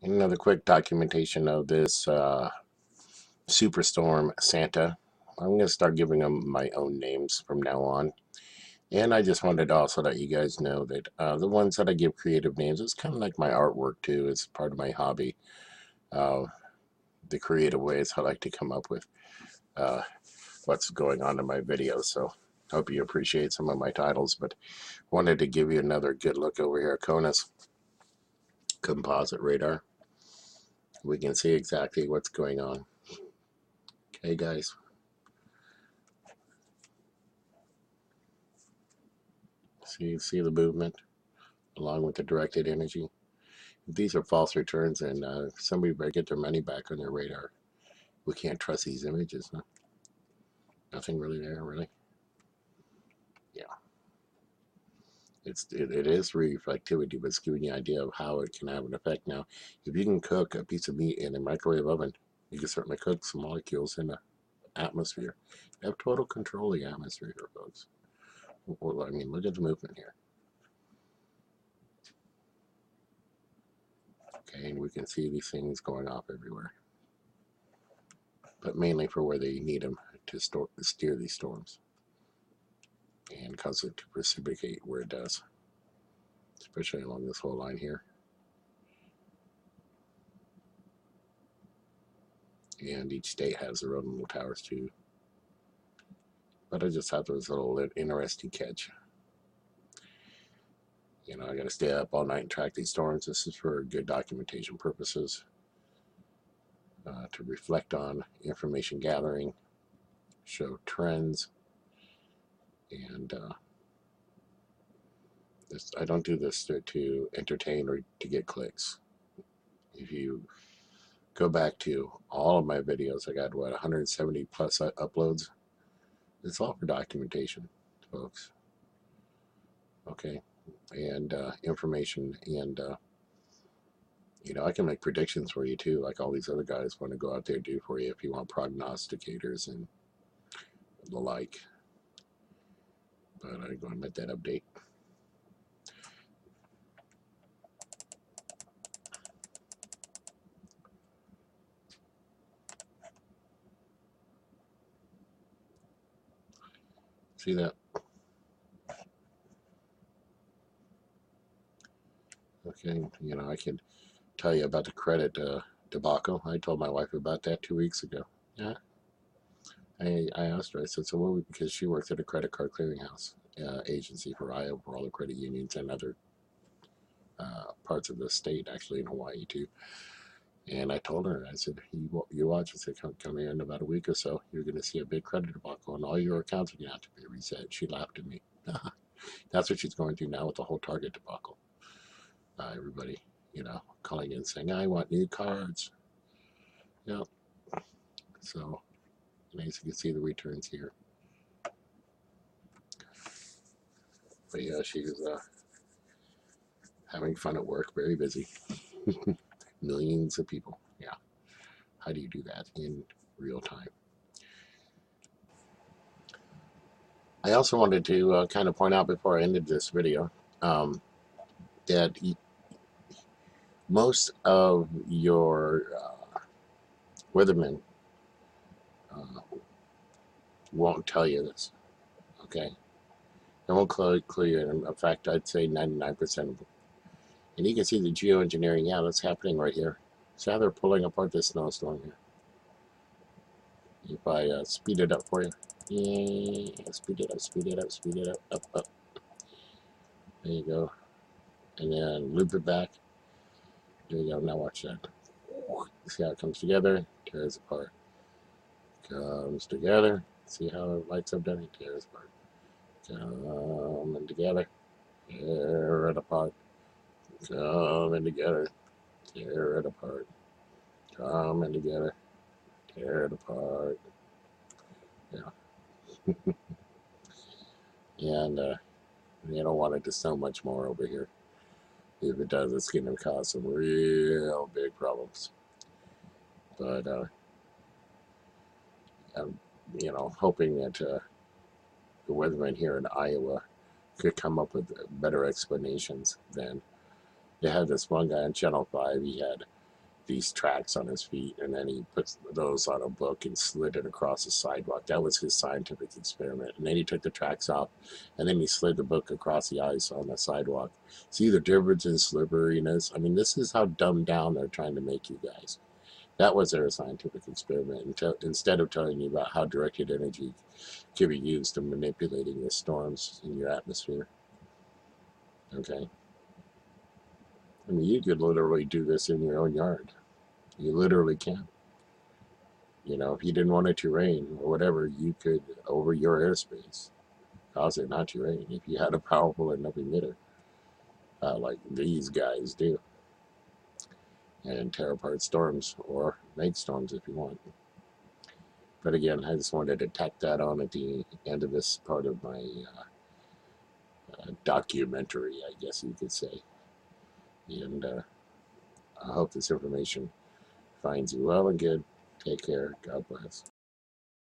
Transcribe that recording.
Another quick documentation of this superstorm Santa. I'm going to start giving them my own names from now on. And I just wanted to also let you guys know that the ones that I give creative names, it's kind of like my artwork too. It's part of my hobby. Uh, the creative ways I like to come up with uh, what's going on in my videos. So hope you appreciate some of my titles, but wanted to give you another good look over here at Kona's composite radar. We can see exactly what's going on. Okay, guys. See the movement along with the directed energy. If these are false returns, and somebody better get their money back on their radar. We can't trust these images. Huh? Nothing really there, really. Yeah, it is reflectivity, but it's giving you an idea of how it can have an effect. Now, if you can cook a piece of meat in a microwave oven, you can certainly cook some molecules in the atmosphere. You have total control of the atmosphere here, folks. Well, I mean, look at the movement here. Okay, and we can see these things going off everywhere, but mainly for where they need them to steer these storms and cause it to precipitate where it does, especially along this whole line here. And each state has their own little towers too. But I just thought there was a little interesting catch. You know, I got to stay up all night and track these storms. This is for good documentation purposes, to reflect on information gathering, show trends, and I don't do this to entertain or to get clicks. If you go back to all of my videos, I got what, 170 plus uploads. It's all for documentation, folks. Okay, and information, and you know, I can make predictions for you too, like all these other guys want to go out there and do for you if you want prognosticators and the like. But I'm going to let that update. See that? Okay, you know, I can tell you about the credit debacle. I told my wife about that 2 weeks ago. Yeah, I asked her. I said, so what? Because she works at a credit card clearinghouse agency for Iowa, for all the credit unions and other parts of the state, actually in Hawaii too. And I told her, I said, you watch. I said, come here in about a week or so. You're going to see a big credit debacle, and all your accounts are going to have to be reset. She laughed at me. That's what she's going through now with the whole Target debacle. Everybody, you know, calling in saying, I want new cards. Yeah. So, as you can see the returns here. But yeah, she's having fun at work, very busy. Millions of people. Yeah. How do you do that in real time? I also wanted to kind of point out before I ended this video that most of your weathermen won't tell you this, okay? They won't clue you in. In fact, I'd say 99% of them. And you can see the geoengineering, yeah, that's happening right here. See how they're pulling apart this snowstorm here? If I speed it up for you. Yeah, speed it up, speed it up, speed it up, up, up. There you go. And then loop it back. There you go. Now watch that. See how it comes together, tears apart. Comes together. See how it lights up, then it tears apart. Coming together, tear it apart. Coming together, tear it apart. Coming together, tear it apart. Yeah. And you don't want it to snow much more over here. If it does, it's going to cause some real big problems. But I'm, you know, hoping that the weathermen here in Iowa could come up with better explanations than they had this one guy on Channel 5. He had these tracks on his feet, and then he puts those on a book and slid it across the sidewalk. That was his scientific experiment. And then he took the tracks off, and then he slid the book across the ice on the sidewalk. See the difference in slipperiness? I mean, this is how dumbed down they're trying to make you guys. That was their scientific experiment, instead of telling you about how directed energy can be used to manipulating the storms in your atmosphere. Okay? I mean, you could literally do this in your own yard. You literally can. You know, if you didn't want it to rain or whatever, you could, over your airspace, cause it not to rain if you had a powerful enough emitter, like these guys do, and tear apart storms or make storms if you want. But again, I just wanted to tack that on at the end of this part of my documentary, I guess you could say. And I hope this information finds you well and good. Take care. God bless.